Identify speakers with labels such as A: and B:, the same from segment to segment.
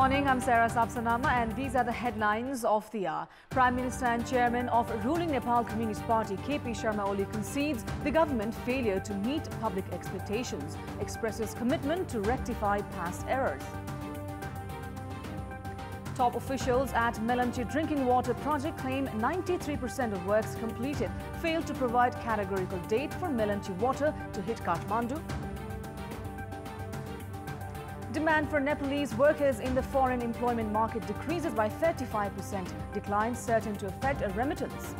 A: morning, I'm Sarah Sapsanama and these are the headlines of the hour. Prime Minister and Chairman of ruling Nepal Communist Party KP Sharma Oli concedes the government failure to meet public expectations, expresses commitment to rectify past errors. Top officials at Melamchi drinking water project claim 93% of works completed, failed to provide categorical date for Melamchi water to hit Kathmandu. Demand for Nepalese workers in the foreign employment market decreases by 35%, decline certain to affect a remittance.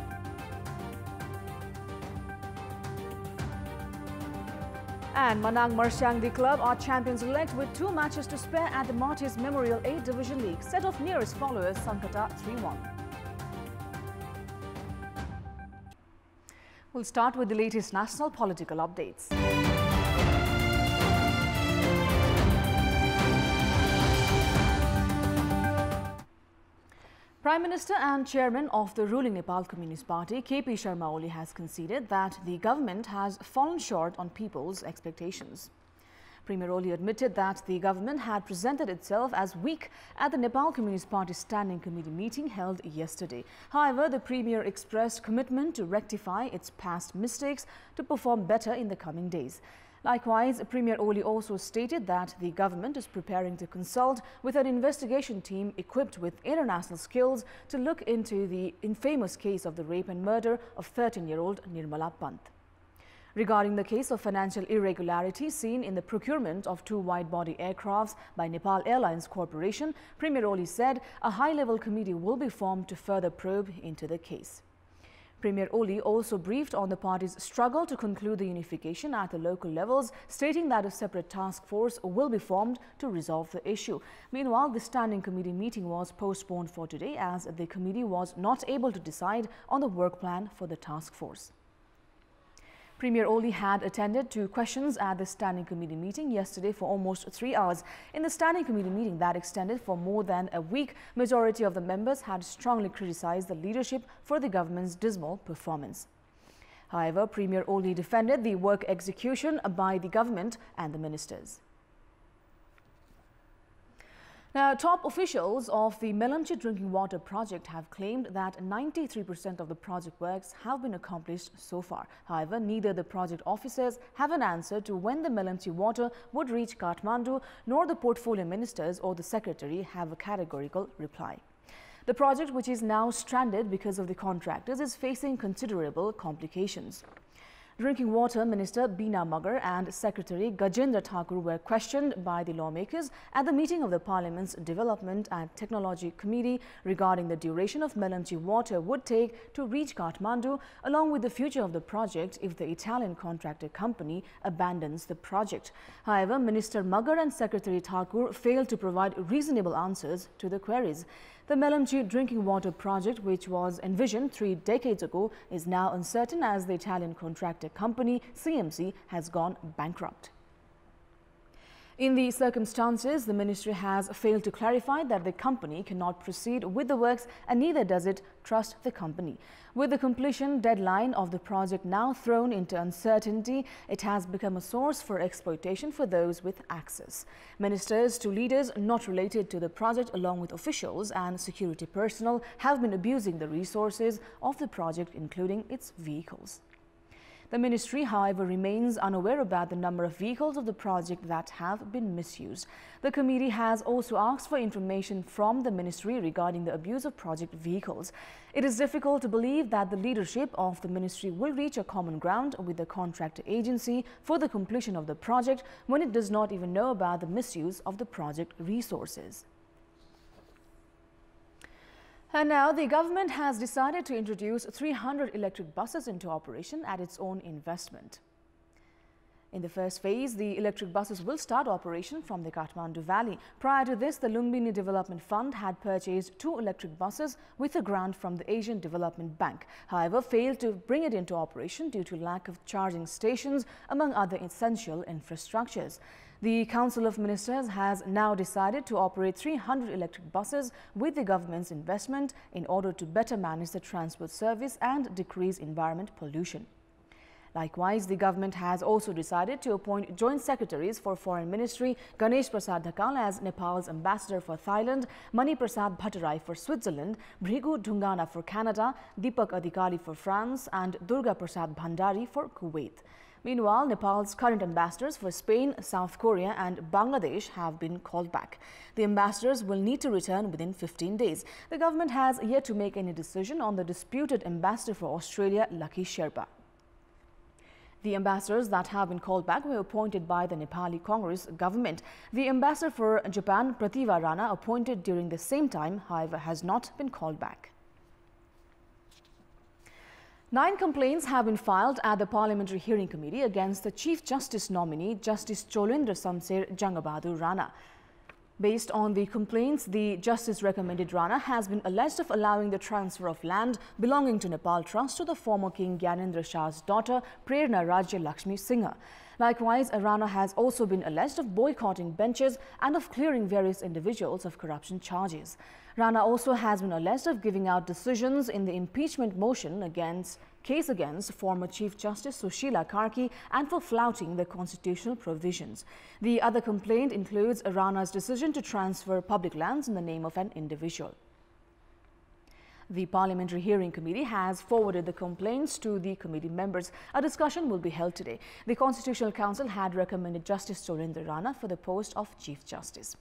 A: And Manang Marsyangdi club are champions-elect with 2 matches to spare at the Martyrs Memorial A Division League. Set of nearest followers Sankata 3-1. We'll start with the latest national political updates. Prime Minister and Chairman of the ruling Nepal Communist Party, KP Sharma Oli, has conceded that the government has fallen short on people's expectations. Premier Oli admitted that the government had presented itself as weak at the Nepal Communist Party Standing Committee meeting held yesterday. However, the Premier expressed commitment to rectify its past mistakes to perform better in the coming days. Likewise, Premier Oli also stated that the government is preparing to consult with an investigation team equipped with international skills to look into the infamous case of the rape and murder of 13-year-old Nirmala Pant. Regarding the case of financial irregularity seen in the procurement of 2 wide-body aircrafts by Nepal Airlines Corporation, Premier Oli said a high-level committee will be formed to further probe into the case. Premier Oli also briefed on the party's struggle to conclude the unification at the local levels, stating that a separate task force will be formed to resolve the issue. Meanwhile, the standing committee meeting was postponed for today as the committee was not able to decide on the work plan for the task force. Premier Oli had attended to questions at the Standing Committee meeting yesterday for almost 3 hours. In the Standing Committee meeting that extended for more than a week, majority of the members had strongly criticized the leadership for the government's dismal performance. However, Premier Oli defended the work execution by the government and the ministers. Now, top officials of the Melamchi drinking water project have claimed that 93% of the project works have been accomplished so far. However, neither the project officers have an answer to when the Melamchi water would reach Kathmandu, nor the portfolio ministers or the secretary have a categorical reply. The project, which is now stranded because of the contractors, is facing considerable complications. Drinking Water Minister Beena Magar and Secretary Gajendra Thakur were questioned by the lawmakers at the meeting of the Parliament's Development and Technology Committee regarding the duration of Melamchi water would take to reach Kathmandu, along with the future of the project if the Italian contractor company abandons the project. However, Minister Magar and Secretary Thakur failed to provide reasonable answers to the queries. The Melamchi drinking water project, which was envisioned 3 decades ago, is now uncertain as the Italian contractor company CMC has gone bankrupt. In these circumstances, the ministry has failed to clarify that the company cannot proceed with the works and neither does it trust the company. With the completion deadline of the project now thrown into uncertainty, it has become a source for exploitation for those with access. Ministers to leaders not related to the project, along with officials and security personnel, have been abusing the resources of the project, including its vehicles. The ministry, however, remains unaware about the number of vehicles of the project that have been misused. The committee has also asked for information from the ministry regarding the abuse of project vehicles. It is difficult to believe that the leadership of the ministry will reach a common ground with the contractor agency for the completion of the project when it does not even know about the misuse of the project resources. And now the government has decided to introduce 300 electric buses into operation at its own investment. In the first phase, the electric buses will start operation from the Kathmandu Valley. Prior to this, the Lumbini Development Fund had purchased 2 electric buses with a grant from the Asian Development Bank. However, failed to bring it into operation due to lack of charging stations, among other essential infrastructures. The Council of Ministers has now decided to operate 300 electric buses with the government's investment in order to better manage the transport service and decrease environment pollution. Likewise, the government has also decided to appoint joint secretaries for Foreign Ministry Ganesh Prasad Dhakal as Nepal's ambassador for Thailand, Mani Prasad Bhattarai for Switzerland, Bhrigu Dhungana for Canada, Deepak Adhikari for France, and Durga Prasad Bhandari for Kuwait. Meanwhile, Nepal's current ambassadors for Spain, South Korea and Bangladesh have been called back. The ambassadors will need to return within 15 days. The government has yet to make any decision on the disputed ambassador for Australia, Lucky Sherpa. The ambassadors that have been called back were appointed by the Nepali Congress government. The ambassador for Japan, Prativa Rana, appointed during the same time, however, has not been called back. 9 complaints have been filed at the Parliamentary Hearing Committee against the Chief Justice nominee, Justice Cholendra Samser Jangabahadur Rana. Based on the complaints, the Justice recommended Rana has been alleged of allowing the transfer of land belonging to Nepal Trust to the former King Gyanendra Shah's daughter, Prerna Rajya Lakshmi Singha. Likewise, Rana has also been alleged of boycotting benches and of clearing various individuals of corruption charges. Rana also has been alleged of giving out decisions in the impeachment motion case against former Chief Justice Sushila Karki and for flouting the constitutional provisions. The other complaint includes Rana's decision to transfer public lands in the name of an individual. The Parliamentary Hearing Committee has forwarded the complaints to the committee members. A discussion will be held today. The Constitutional Council had recommended Justice Cholendra Rana for the post of Chief Justice.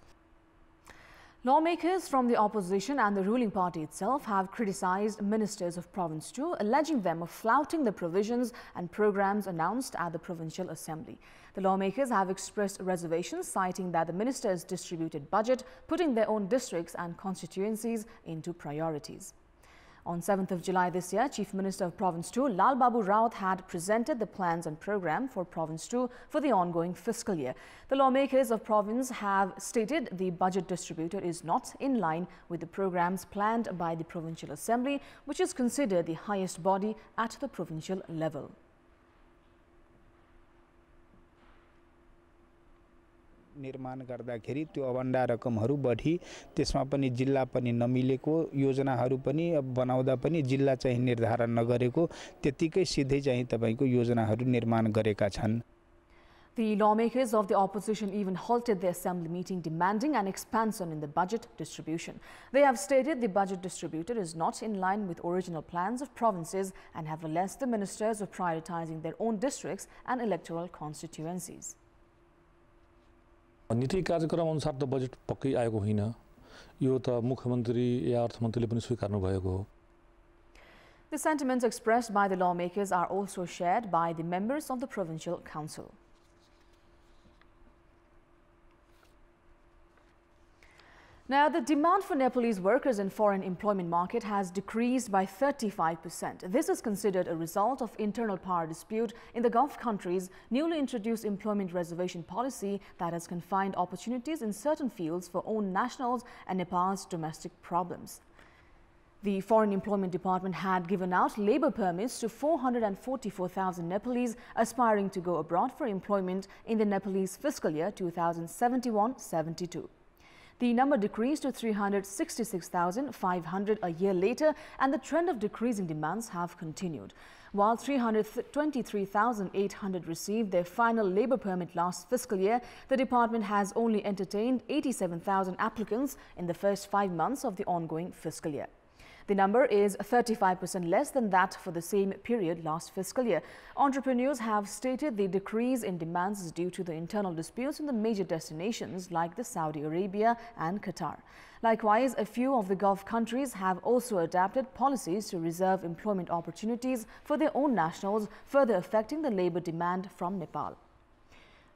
A: Lawmakers from the opposition and the ruling party itself have criticized ministers of Province 2, alleging them of flouting the provisions and programs announced at the Provincial Assembly. The lawmakers have expressed reservations, citing that the ministers distributed budget, putting their own districts and constituencies into priorities. On 7th of July this year, Chief Minister of Province 2, Lal Babu Raut, had presented the plans and program for Province 2 for the ongoing fiscal year. The lawmakers of province have stated the budget distributed is not in line with the programs planned by the Provincial Assembly, which is considered the highest body at the provincial level.
B: निर्माण गर्दाखेरि त्यो अभण्डा रकमहरू बढी त्यसमा पनि जिल्ला पनि नमिलेको योजनाहरू पनि बनाउँदा पनि जिल्ला चाहिँ निर्धारण नगरेको त्यतिकै सिधै चाहिँ तपाईको योजनाहरू निर्माण गरेका छन्.
A: The lawmakers of the opposition even halted the assembly meeting, demanding an expansion in the budget distribution. They have stated the budget distributed is not in line with original plans of provinces and have alleged the ministers of prioritizing their own districts and electoral constituencies.
C: नीति कार्यक्रम अनुसार त budget पक्कै आएको होइन. यो त मुख्यमन्त्री या अर्थमन्त्रीले पनि स्वीकार्नु भएको हो.
A: The sentiments expressed by the lawmakers are also shared by the members of the Provincial Council. Now, the demand for Nepalese workers in foreign employment market has decreased by 35%. This is considered a result of internal power dispute in the Gulf countries' newly introduced employment reservation policy that has confined opportunities in certain fields for own nationals and Nepal's domestic problems. The Foreign Employment Department had given out labor permits to 444,000 Nepalese aspiring to go abroad for employment in the Nepalese fiscal year 2071-72. The number decreased to 366,500 a year later, and the trend of decreasing demands have continued. While 323,800 received their final labor permit last fiscal year, the department has only entertained 87,000 applicants in the first 5 months of the ongoing fiscal year. The number is 35% less than that for the same period last fiscal year. Entrepreneurs have stated the decrease in demands is due to the internal disputes in the major destinations like the Saudi Arabia and Qatar. Likewise, a few of the Gulf countries have also adapted policies to reserve employment opportunities for their own nationals, further affecting the labor demand from Nepal.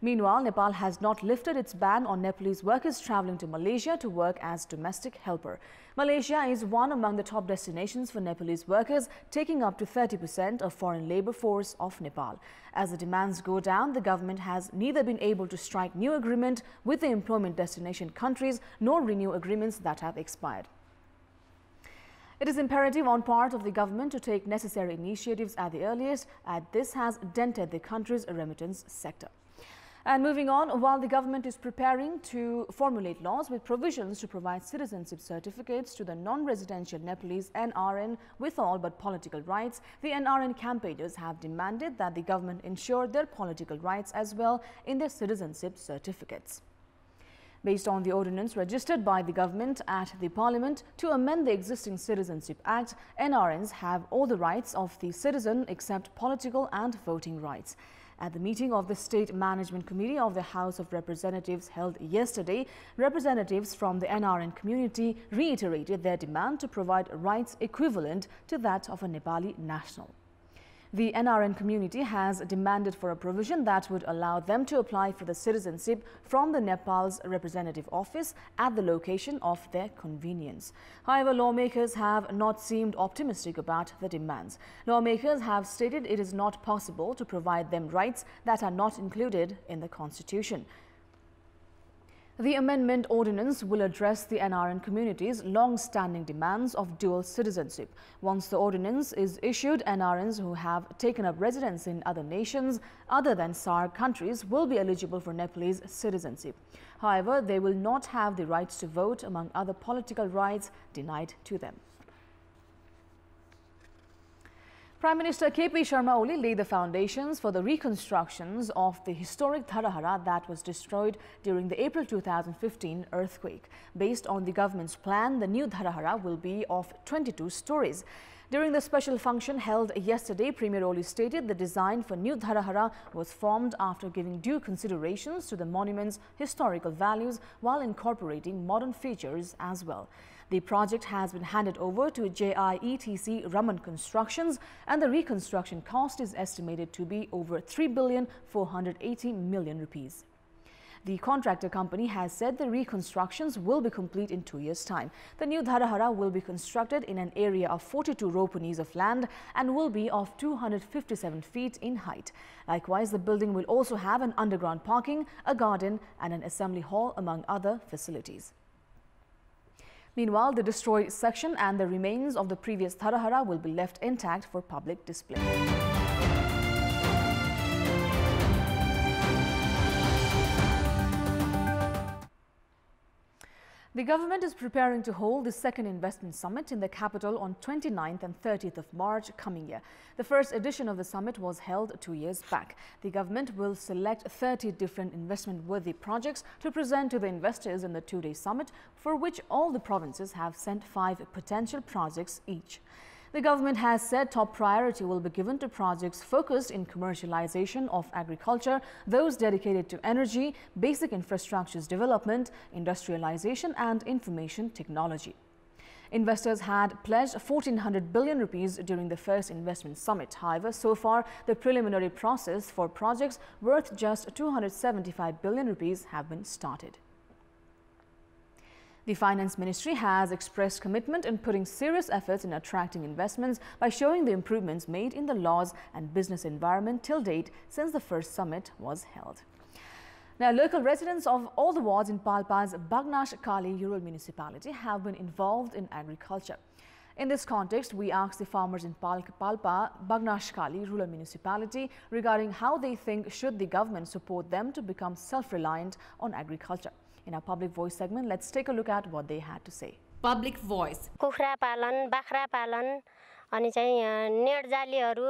A: Meanwhile, Nepal has not lifted its ban on Nepalese workers traveling to Malaysia to work as domestic helper. Malaysia is one among the top destinations for Nepalese workers, taking up to 30% of foreign labor force of Nepal. As the demands go down, the government has neither been able to strike new agreement with the employment destination countries nor renew agreements that have expired. It is imperative on part of the government to take necessary initiatives at the earliest, as this has dented the country's remittance sector. And moving on, while the government is preparing to formulate laws with provisions to provide citizenship certificates to the non-residential Nepalese NRN with all but political rights, the NRN campaigners have demanded that the government ensure their political rights as well in their citizenship certificates. Based on the ordinance registered by the government at the Parliament to amend the existing Citizenship Act, NRNs have all the rights of the citizen except political and voting rights. At the meeting of the State Management Committee of the House of Representatives held yesterday, representatives from the NRN community reiterated their demand to provide rights equivalent to that of a Nepali national. The NRN community has demanded for a provision that would allow them to apply for the citizenship from the Nepal's representative office at the location of their convenience. However, lawmakers have not seemed optimistic about the demands. Lawmakers have stated it is not possible to provide them rights that are not included in the Constitution. The amendment ordinance will address the NRN community's long-standing demands of dual citizenship. Once the ordinance is issued, NRNs who have taken up residence in other nations other than SAARC countries will be eligible for Nepalese citizenship. However, they will not have the rights to vote, among other political rights denied to them. Prime Minister K.P. Sharma Oli laid the foundations for the reconstructions of the historic Terra Hara that was destroyed during the April 2015 earthquake. Based on the government's plan, the new Terra Hara will be of 22 stories. During the special function held yesterday, Premier Oli stated the design for new Terra Hara was formed after giving due considerations to the monument's historical values while incorporating modern features as well. The project has been handed over to JIETC Raman Constructions, and the reconstruction cost is estimated to be over 3,480 million rupees. The contractor company has said the reconstructions will be complete in 2 years' time. The new Terra Hara will be constructed in an area of 42 ropenis of land and will be of 257 feet in height. Likewise, the building will also have an underground parking, a garden and an assembly hall, among other facilities. Meanwhile, the destroyed section and the remains of the previous Terra Hara will be left intact for public display. The government is preparing to hold the second investment summit in the capital on 29th and 30th of March coming year. The first edition of the summit was held 2 years back. The government will select 30 different investment-worthy projects to present to the investors in the two-day summit, for which all the provinces have sent 5 potential projects each. The government has said top priority will be given to projects focused in commercialization of agriculture, those dedicated to energy, basic infrastructures development, industrialization and information technology. Investors had pledged 1,400 billion rupees during the first investment summit. However, so far, the preliminary process for projects worth just 275 billion rupees have been started. The Finance Ministry has expressed commitment in putting serious efforts in attracting investments by showing the improvements made in the laws and business environment till date since the first summit was held. Now, local residents of all the wards in Palpa's Bagnash Kali rural municipality have been involved in agriculture. In this context, we asked the farmers in Palpa Bagnash Kali rural municipality regarding how they think should the government support them to become self-reliant on agriculture. In our Public Voice segment, let's take a look at what they had to say.
D: Public Voice.
E: कुखुरा पालन, बाख्रा पालन, अनि चाहिँ net जालीहरु,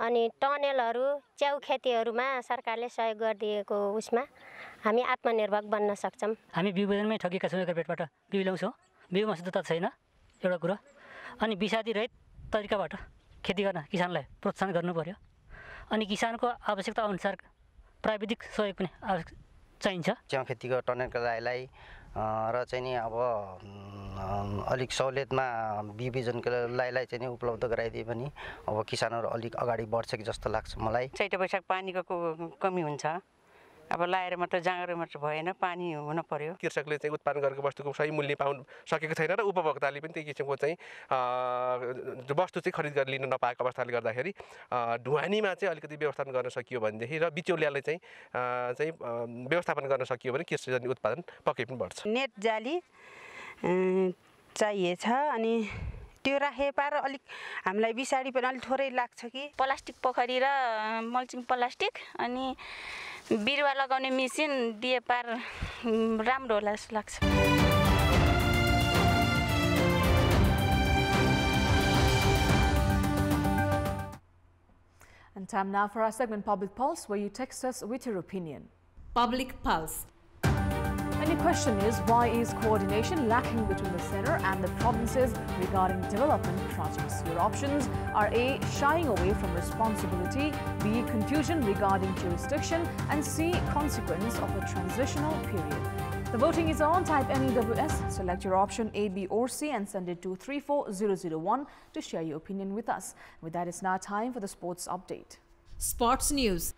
E: अनि टनेलहरु, च्याउ खेतीहरुमा सरकारले सहयोग गरिदिएको उसमा हामी आत्मनिर्भर बन्न सक्छौं.
F: हामी बिउ बजारमै ठगेका छौं एकर पेटबाट. बिउ ल्याउँछौं. बिउमा शुद्धता छैन एउटा कुरा. अनि विषादी रहित तरिकाबाट खेती गर्न किसानलाई प्रोत्साहन गर्नु पर्यो. अनि किसानको आवश्यकता अनुसार प्राविधिक सहयोग पनि आवश्यक चाहिन्छ.
G: च्याउ खेतीको टनेलको लाइलाई र चाहिँ नि अब अलिक सहुलियतमा बिउ बिजनको लाइलाई चाहिँ नि उपलब्ध गराइदिए पनि अब किसानहरु अलिक अगाडि बढ्छ कि जस्तो लाग्छ मलाई.
H: चैते वैशाख पानीको कमी हुन्छ. अब लाएर मात्र जाँगर मात्र भएन, पानी हुन पर्यो.
I: कृषकले चाहिँ उत्पादन गरेको वस्तुको सही मूल्य पाउन सकेको छैन र उपभोक्ताले पनि त्यही किसिमको चाहिँ वस्तु चाहिँ खरिद गरेर लिन नपाएको अवस्थाले गर्दाखेरि ढुवानीमा चाहिँ अलिकति व्यवस्थापन गर्न सकियो भनेदेखि र बिचौलियाले चाहिँ व्यवस्थापन गर्न सकियो भने कृषि उत्पादन पक्कै पनि बढ्छ.
H: नेट जाली चाहिएछ अनि त्यो राखेपार अलिक हामीलाई बिसाडी पनि अलि थोरै लाग्छ कि
J: प्लास्टिक पोखरी र मल्चिङ प्लास्टिक अनि
H: बिरुवा लगाउने मेसिन दिए पार राम्रो होला जस्तो लाग्छ।
A: And time now for our segment Public Pulse, where you text us with your opinion.
D: Public Pulse.
A: And the question is, why is coordination lacking between the centre and the provinces regarding development projects? Your options are A, shying away from responsibility, B, confusion regarding jurisdiction, and C, consequence of a transitional period. The voting is on. Type NEWS, select your option A, B or C and send it to 34001 to share your opinion with us. With that, it's now time for the sports update.
D: Sports news.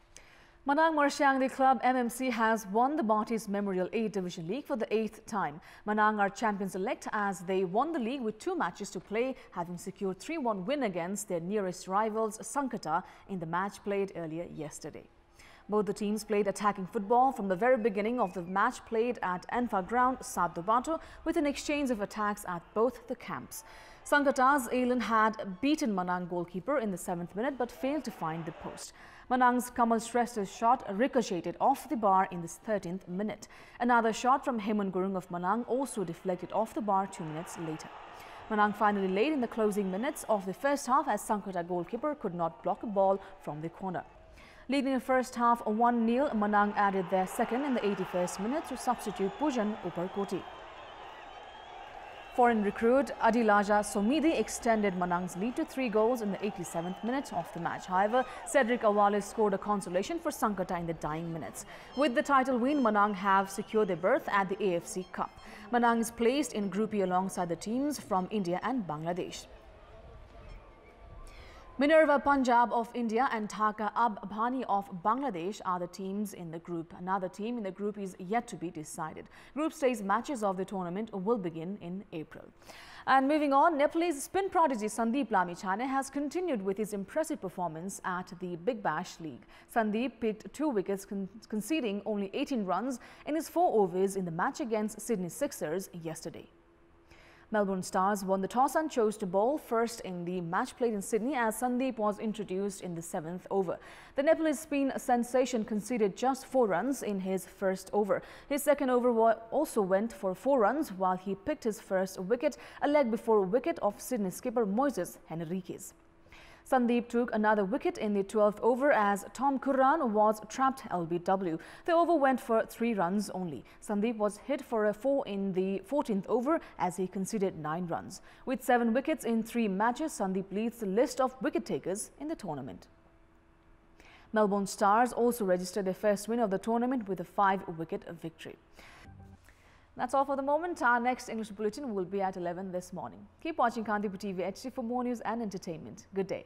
A: Manang Marsiangdi Club MMC has won the Bati's Memorial A Division League for the 8th time. Manang are champions-elect as they won the league with 2 matches to play, having secured 3-1 win against their nearest rivals Sankata in the match played earlier yesterday. Both the teams played attacking football from the very beginning of the match played at Enfa Ground, Saddobato, with an exchange of attacks at both the camps. Sankata's Alan had beaten Manang goalkeeper in the 7th minute but failed to find the post. Manang's Kamal Shrestha's shot ricocheted off the bar in the 13th minute. Another shot from Heman Gurung of Manang also deflected off the bar 2 minutes later. Manang finally laid in the closing minutes of the first half as Sankata goalkeeper could not block a ball from the corner. Leading the first half 1-0, Manang added their second in the 81st minute to substitute Pujan Uparkoti. Foreign recruit Adilaja Somidi extended Manang's lead to 3 goals in the 87th minute of the match. However, Cedric Awale scored a consolation for Sankata in the dying minutes. With the title win, Manang have secured their berth at the AFC Cup. Manang is placed in Group E alongside the teams from India and Bangladesh. Minerva Punjab of India and Dhaka Abhani of Bangladesh are the teams in the group. Another team in the group is yet to be decided. Group stage matches of the tournament will begin in April. And moving on, Nepalese spin prodigy Sandeep Lamichhane has continued with his impressive performance at the Big Bash League. Sandeep picked 2 wickets, conceding only 18 runs in his 4 overs in the match against Sydney Sixers yesterday. Melbourne Stars won the toss and chose to bowl first in the match played in Sydney as Sandeep was introduced in the 7th over. The Nepalese spin sensation conceded just 4 runs in his first over. His second over also went for 4 runs while he picked his first wicket, a leg before wicket of Sydney skipper Moises Henriques. Sandeep took another wicket in the 12th over as Tom Curran was trapped LBW. The over went for 3 runs only. Sandeep was hit for a 4 in the 14th over as he conceded 9 runs. With 7 wickets in 3 matches, Sandeep leads the list of wicket takers in the tournament. Melbourne Stars also registered their first win of the tournament with a 5-wicket victory. That's all for the moment. Our next English bulletin will be at 11 this morning. Keep watching Kantipur TV HD for more news and entertainment. Good day.